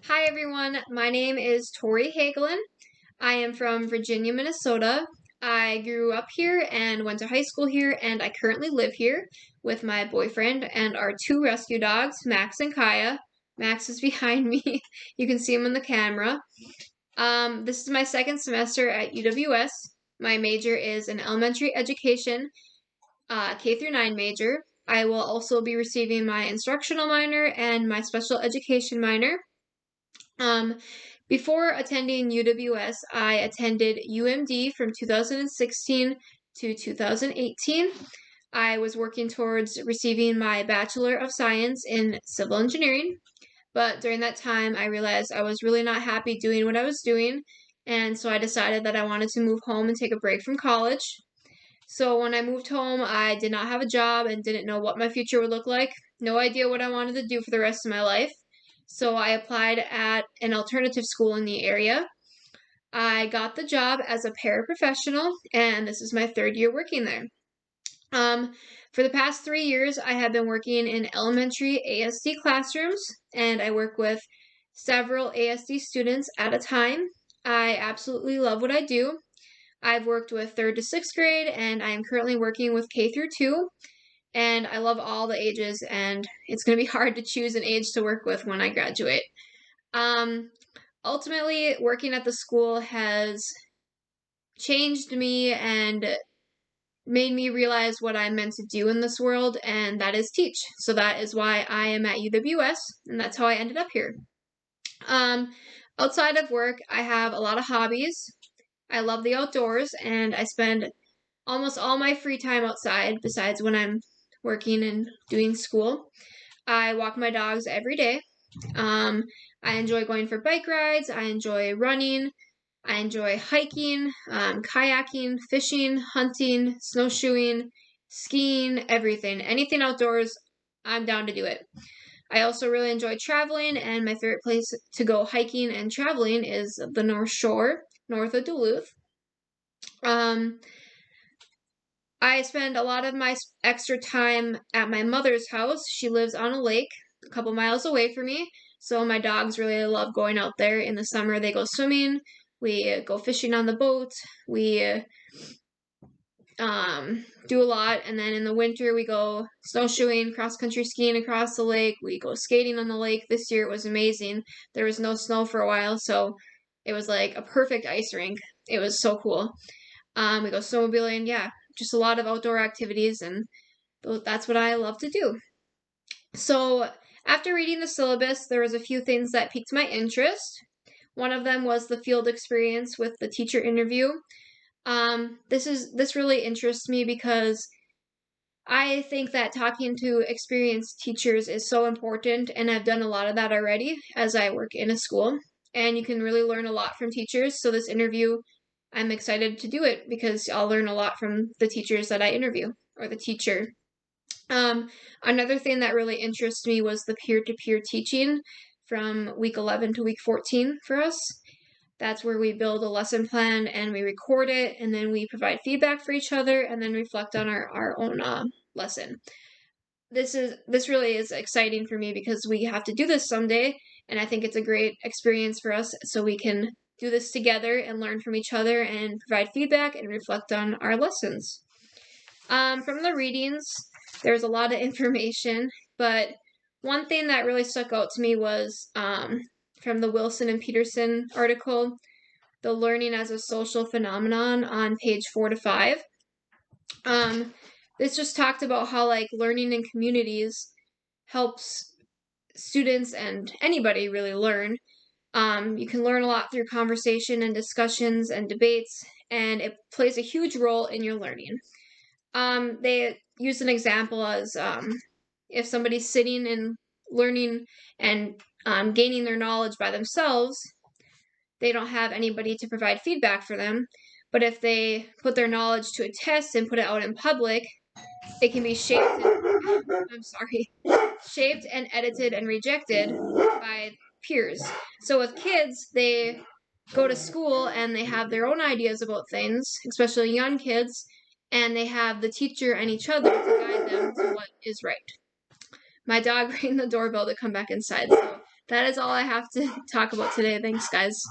Hi everyone, my name is Tori Hagelin. I am from Virginia, Minnesota. I grew up here and went to high school here, and I currently live here with my boyfriend and our two rescue dogs, Max and Kaya. Max is behind me. You can see him in the camera. This is my second semester at UWS. My major is an elementary education, K through 9 major. I will also be receiving my instructional minor and my special education minor. Before attending UWS, I attended UMD from 2016 to 2018. I was working towards receiving my Bachelor of Science in Civil Engineering, but during that time, I realized I was really not happy doing what I was doing, and so I decided that I wanted to move home and take a break from college. So when I moved home, I did not have a job and didn't know what my future would look like. No idea what I wanted to do for the rest of my life. So I applied at an alternative school in the area. I got the job as a paraprofessional, and this is my third year working there. For the past 3 years, I have been working in elementary ASD classrooms, and I work with several ASD students at a time. I absolutely love what I do. I've worked with 3rd to 6th grade, and I am currently working with K through 2, and I love all the ages, and it's going to be hard to choose an age to work with when I graduate. Ultimately, working at the school has changed me and made me realize what I'm meant to do in this world, and that is teach. So that is why I am at UWS, and that's how I ended up here. Outside of work, I have a lot of hobbies. I love the outdoors, and I spend almost all my free time outside besides when I'm working and doing school. I walk my dogs every day. I enjoy going for bike rides. I enjoy running. I enjoy hiking, kayaking, fishing, hunting, snowshoeing, skiing, everything. Anything outdoors, I'm down to do it. I also really enjoy traveling, and my favorite place to go hiking and traveling is the North Shore, north of Duluth. I spend a lot of my extra time at my mother's house. She lives on a lake a couple miles away from me, so my dogs really love going out there. In the summer, they go swimming. We go fishing on the boat. We do a lot, and then in the winter we go snowshoeing, cross country skiing across the lake. We go skating on the lake. This year it was amazing. There was no snow for a while, so it was like a perfect ice rink. It was so cool. We go snowmobiling, yeah, just a lot of outdoor activities, and that's what I love to do. So after reading the syllabus, there was a few things that piqued my interest. One of them was the field experience with the teacher interview. This really interests me because I think that talking to experienced teachers is so important, and I've done a lot of that already as I work in a school, and you can really learn a lot from teachers. So this interview, I'm excited to do it because I'll learn a lot from the teachers that I interview, or the teacher. Another thing that really interests me was the peer-to-peer teaching from week 11 to week 14 for us. That's where we build a lesson plan and we record it, and then we provide feedback for each other and then reflect on our own lesson. This really is exciting for me because we have to do this someday, and I think it's a great experience for us so we can do this together and learn from each other and provide feedback and reflect on our lessons. From the readings, there's a lot of information, but one thing that really stuck out to me was from the Wilson and Peterson article, The Learning as a Social Phenomenon, on page 4 to 5. This just talked about how like learning in communities helps students and anybody really learn. You can learn a lot through conversation and discussions and debates, and it plays a huge role in your learning. They use an example as if somebody's sitting and learning and gaining their knowledge by themselves, they don't have anybody to provide feedback for them. But if they put their knowledge to a test and put it out in public, it can be shaped and edited and rejected by peers. So with kids, they go to school and they have their own ideas about things, especially young kids, and they have the teacher and each other to guide them to what is right. My dog rang the doorbell to come back inside, so that is all I have to talk about today. Thanks, guys.